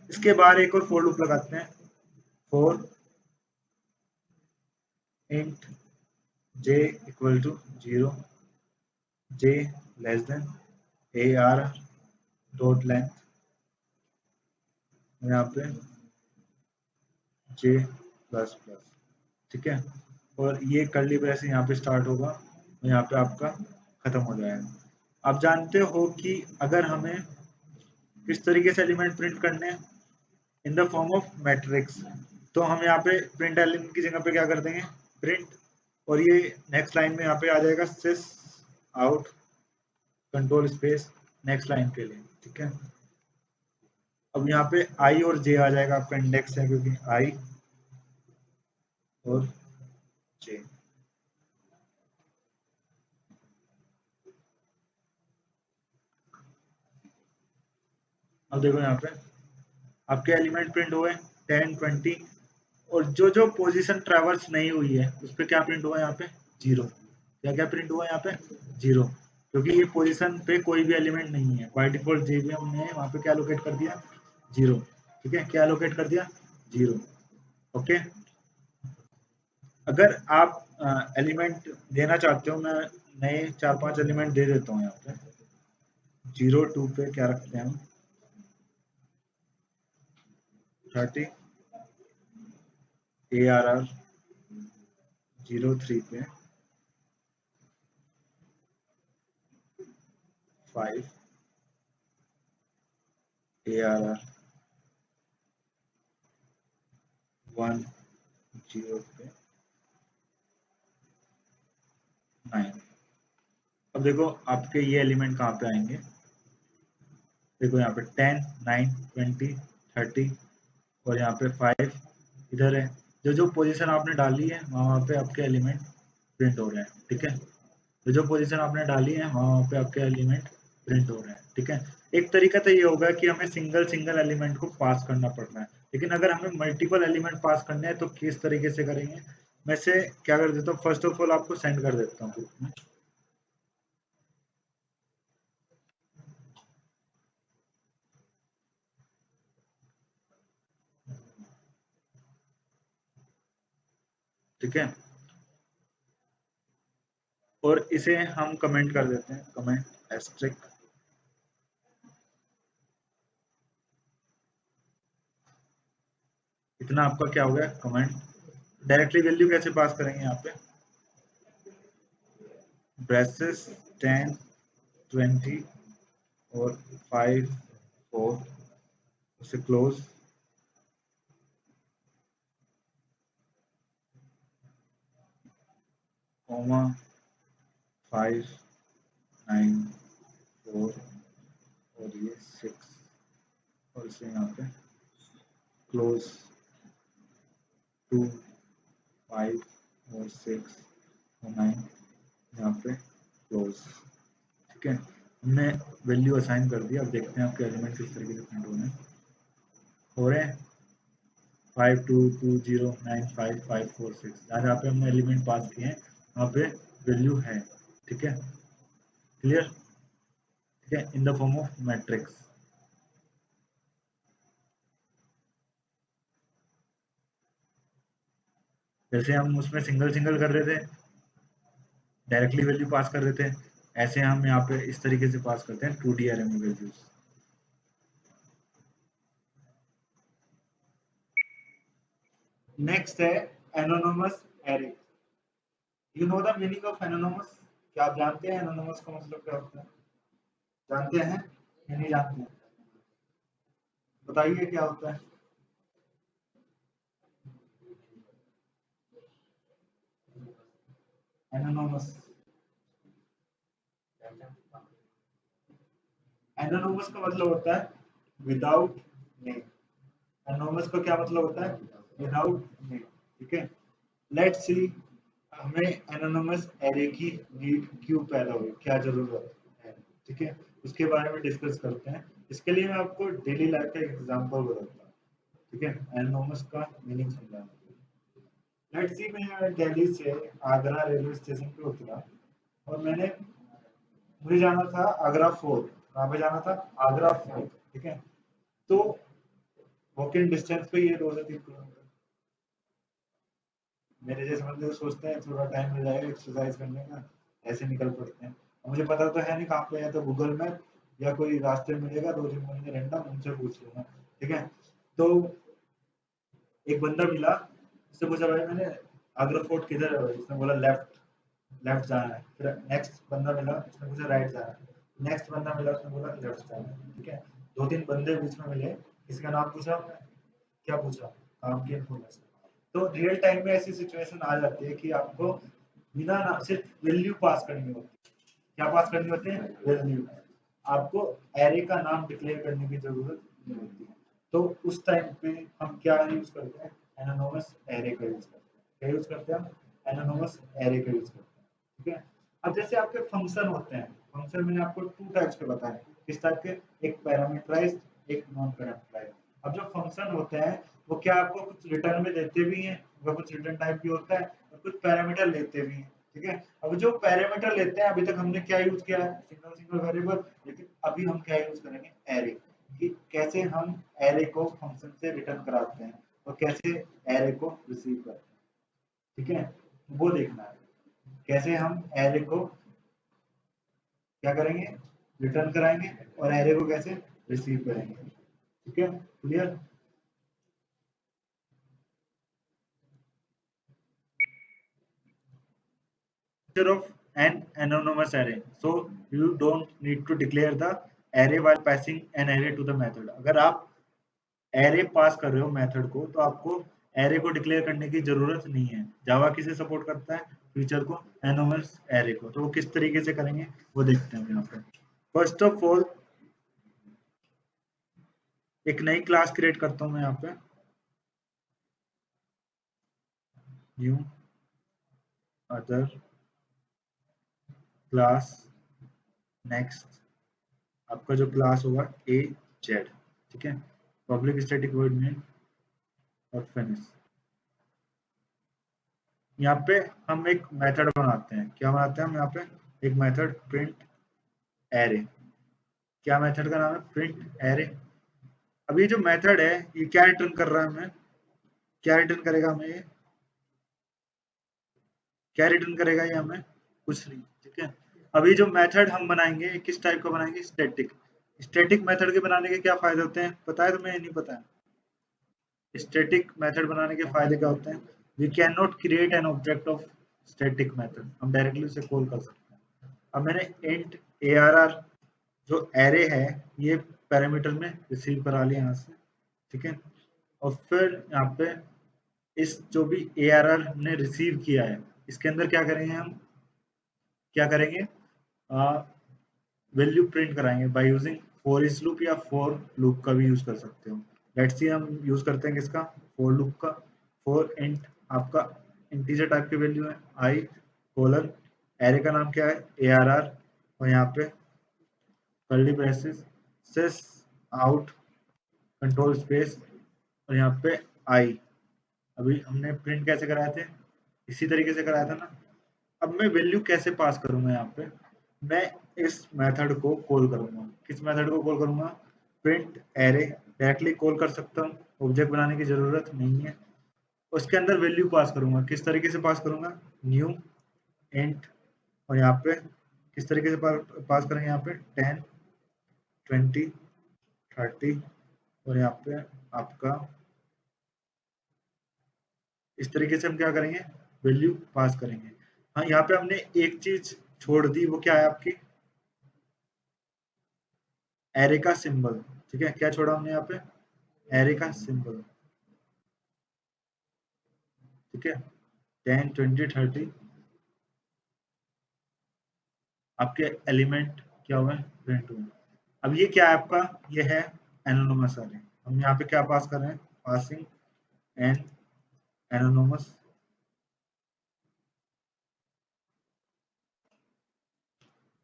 इसके बाहर एक और फॉर लूप लगाते हैं for int j equal to 0, j less than ARR dot length, यहाँ पे j प्लस प्लस, ठीक है। और ये कर्ली ब्रेस यहाँ पे स्टार्ट होगा और यहाँ पे आपका खत्म हो जाएगा। आप जानते हो कि अगर हमें किस तरीके से एलिमेंट प्रिंट करने हैं इन द फॉर्म ऑफ मैट्रिक्स, तो हम यहाँ पे प्रिंट एलिमेंट की जगह पे क्या कर देंगे प्रिंट, और ये नेक्स्ट लाइन में यहाँ पे आ जाएगा sys out control space next line के लिए, ठीक है। अब यहाँ पे I और J आ जाएगा, आपका इंडेक्स है क्योंकि I और J। अब देखो यहाँ पे आपके एलिमेंट प्रिंट हुए 10, 20, और जो जो पोजीशन ट्रैवर्स नहीं हुई है उस पर क्या प्रिंट हुआ यहाँ पे 0, क्या क्या प्रिंट हुआ यहाँ पे 0, क्योंकि ये पोजीशन पे कोई भी एलिमेंट नहीं है। बाय डिफॉल्ट जे भी हमने वहाँ पे क्या लोकेट कर दिया 0, ठीक है, क्या लोकेट कर दिया 0, ओके। अगर आप एलिमेंट देना चाहते हो, मैं नए 4-5 एलिमेंट दे देता हूँ यहाँ पे। 02 पे क्या रखते हैं हम 30, ARR 03 पे 5, ARR 10 पे 9। अब देखो आपके ये एलिमेंट कहाँ पे आएंगे, देखो यहाँ पे 10, 9, 20, 30 और यहाँ पे 5 इधर है। जो जो पोजीशन आपने डाली है वहाँ पे आपके एलिमेंट प्रिंट हो रहे हैं, ठीक है। जो जो पोजीशन आपने डाली है वहाँ पे आपके एलिमेंट प्रिंट हो रहे हैं, ठीक है। एक तरीका तो ये होगा कि हमें सिंगल सिंगल एलिमेंट को पास करना पड़ता है, लेकिन अगर हमें मल्टीपल एलिमेंट पास करने हैं तो किस तरीके से करेंगे, मैं से क्या कर देता हूँ फर्स्ट ऑफ ऑल आपको सेंड कर देता हूँ ग्रुप में। ठीक है, और इसे हम कमेंट कर देते हैं, कमेंट एस्ट्रिक। इतना आपका क्या हो गया कमेंट। डायरेक्टली वैल्यू कैसे पास करेंगे यहाँ पे, ब्रेसेस 10 20 और 5 4 उसे क्लोज, कॉमा 5 9 4 और ये 6 और इसे यहाँ पे क्लोज 2 5 और 6 और 9 यहाँ पे क्लोज। ठीक है, हमने वैल्यू असाइन कर दिया। अब देखते हैं आपके एलिमेंट किस तरीके से प्रिंट हो रहे हैं। 5 2 2 0 9 5 5 4 6 जहाँ पे हमने एलिमेंट पास किए हैं वहाँ पे वैल्यू है। ठीक है, क्लियर। ठीक है, in the form of matrix. जैसे हम उसमें सिंगल सिंगल कर रहे थे, डायरेक्टली वैल्यू पास कर रहे थे, ऐसे हम यहाँ पे इस तरीके से पास करते हैं 2D एरे में वैल्यूज। नेक्स्ट है anonymous array. You know the meaning of anonymous? क्या आप जानते हैं एनोनिमस का मतलब क्या होता है? जानते हैं या नहीं जानते हैं? बताइए क्या होता है एनोनिमस? एनोनिमस का मतलब होता है विदाउट नेम। एनोनिमस का क्या मतलब होता है? Without name. ठीक है, लेट्स सी हमें एनोनिमस एरे की नीड क्यों पैदा हुई, क्या जरूरत है। ठीक है, उसके बारे में डिस्कस करते हैं। इसके लिए मैं आपको डेली लाइफ का एग्जांपल बताता हूँ। ठीक है, एनोनिमस का मीनिंग समझाना। लेट्स सी मैं दिल्ली से आगरा रेलवे स्टेशन पे उतरा और मुझे जाना था आगरा फोर्ट। कहाँ पे जाना था? आगरा फोर्ट। ठीक है, तो वॉकिंग डिस्टेंस पे ये 2 से 3 किलोमीटर। मेरे जैसे बंदे तो सोचते हैं थोड़ा टाइम मिल जाएगा एक्सरसाइज करने का, ऐसे निकल पड़ते हैं। मुझे पता तो है नहीं कहाँ पे है, तो गूगल मैप या कोई रास्ते मिलेगा, 2 3 बंदे रैंडम उनसे पूछ लूंगा। ठीक है, तो एक बंदा मिला, उससे पूछा भाई मैंने आगरा फोर्ट किधर है भाई? उसने बोला लेफ्ट, लेफ्ट जाना है। फिर नेक्स्ट बंदा मिला, उसने पूछा राइट जाना है। नेक्स्ट बंदा मिला, उसने बोला लेफ्ट जाना है। ठीक है, 2 3 बंदे बीच में मिले, किसी का नाम पूछा हमने, क्या पूछा? काम की इन्फॉर्मेशन। तो रियल टाइम में ऐसी सिचुएशन आ जाती है कि आपको बिना ना सिर्फ वैल्यू पास करनी होती है। क्या पास करनी होती है? वैल्यू। आपको एरे का नाम डिक्लेयर करने की जरूरत नहीं होती है। तो उस टाइम पे हम क्या यूज करते हैं? एनोनिमस एरे का यूज करते हैं। क्या यूज करते हैं हम? एनोनिमस एरे का यूज करते हैं। ठीक है, अब जैसे आपके फंक्शन होते हैं, फंक्शन मैंने आपको 2 टाइप्स के बताए। किस टाइप के? एक पैरामीटराइज्ड, एक नॉन पैरामीटराइज्ड। अब जो फंक्शन होते हैं वो क्या आपको कुछ रिटर्न में देते भी हैं, उनका कुछ रिटर्न टाइप भी होता है, और कुछ पैरामीटर लेते भी हैं। ठीक है, अब जो पैरामीटर लेते हैं, अभी तक हमने क्या यूज किया है? Single single variable. लेकिन अभी हम क्या यूज करेंगे? एरे। कि कैसे हम एरे को फंक्शन से रिटर्न कराते हैं और कैसे एरे को रिसीव करते हैं। ठीक है, वो देखना है कैसे हम एरे को क्या करेंगे? रिटर्न कराएंगे, और एरे को कैसे रिसीव करेंगे। ठीक है, clear. Of an anonymous array, so you don't need to declare the array while passing an array to the method। अगर आप एरे पास कर रहे हो मेथड को, तो आपको एरे को डिक्लेयर करने की जरूरत नहीं है। जावा किसे सपोर्ट करता है? फीचर को, एनोनिमस एरे को। तो वो किस तरीके से करेंगे वो देखते हैं यहाँ पे। फर्स्ट ऑफ ऑल एक नई क्लास क्रिएट करता हूँ मैं यहाँ पे, न्यू अदर क्लास। नेक्स्ट आपका जो क्लास होगा ए जेड। ठीक है, पब्लिक स्टैटिक वॉइड मेन और फिनिश। यहाँ पे हम एक मेथड बनाते हैं। क्या बनाते हैं हम यहाँ पे? एक मेथड प्रिंट एरे। क्या मेथड का नाम है? Print array. अब ये जो मेथड है ये क्या रिटर्न कर रहा है हमें? क्या रिटर्न करेगा हमें? ये क्या रिटर्न करेगा ये हमें? कुछ नहीं, ठीक है। अभी जो मेथड हम बनाएंगे किस टाइप का बनाएंगे? स्टैटिक। स्टैटिक मेथड के बनाने के क्या फायदे होते हैं पता है तुम्हें? नहीं पता है? स्टैटिक मेथड बनाने के फायदे क्या होते हैं? We can not create an object of static method, हम डायरेक्टली उसे कॉल कर सकते हैं। अब मैंने इंट ARR जो एरे है ये पैरामीटर में रिसीव करा लिया यहाँ से, ठीक है। और फिर यहाँ पे इस जो भी ARR हमने रिसीव किया है इसके अंदर क्या करेंगे हम? क्या करेंगे? वैल्यू प्रिंट कराएंगे by using for each loop या फॉर लूप का भी यूज कर सकते हो। लेट्स सी हम यूज करते हैं किसका? फॉर लूप का। फॉर इंट आपका इंटीजर टाइप की वैल्यू है आई कोलन एरे का नाम क्या है? ARR और यहाँ पे कर्ली ब्रेसेस सिस आउट कंट्रोल स्पेस और यहाँ पे आई। अभी हमने प्रिंट कैसे कराए थे? इसी तरीके से कराया था ना। अब मैं वैल्यू कैसे पास करूंगा? यहाँ पे मैं इस मेथड को कॉल करूंगा। किस मेथड को कॉल करूंगा? Print array. डायरेक्टली कॉल कर सकता हूँ, ऑब्जेक्ट बनाने की जरूरत नहीं है। उसके अंदर वैल्यू पास करूंगा। किस तरीके से पास करूंगा? न्यू इंट और यहाँ पे किस तरीके से पास करेंगे? यहाँ पे 10 20 30 और यहाँ पे आपका इस तरीके से हम क्या करेंगे? वैल्यू पास करेंगे। हाँ, यहाँ पे हमने एक चीज छोड़ दी, वो क्या है आपकी? एरे का सिंबल, ठीक है। क्या छोड़ा हमने यहाँ पे? एरे का सिंबल, ठीक है। 10 20 30 आपके एलिमेंट क्या हुए? प्रिंट हुए। अब ये क्या है आपका? ये है एनोनिमस एरे। हम यहाँ पे क्या पास कर रहे हैं? Passing an anonymous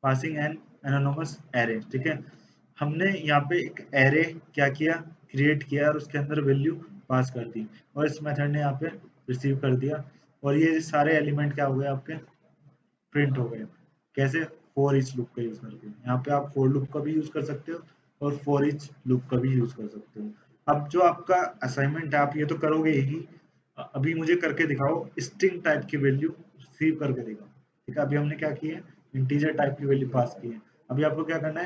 passing an anonymous array, ठीक है। हमने यहाँ पे एक एरे क्या किया? क्रिएट किया और उसके अंदर वैल्यू पास कर दी और इस मेथड ने यहाँ पे रिसीव कर दिया और ये सारे एलिमेंट क्या हो गए आपके? प्रिंट हो गए। कैसे? फॉर ईच लूप का यूज करके। यहाँ पे आप फॉर लूप का भी यूज कर सकते हो और फॉर ईच लूप का भी यूज कर सकते हो। अब जो आपका असाइनमेंट है आप ये तो करोगे ही, अभी मुझे करके दिखाओ स्ट्रिंग टाइप की वैल्यू रिसीव करके दिखाओ, ठीक है। अभी हमने क्या किया है? इंटीजर टाइप की वैल्यू पास की है। अभी आपको क्या करना है?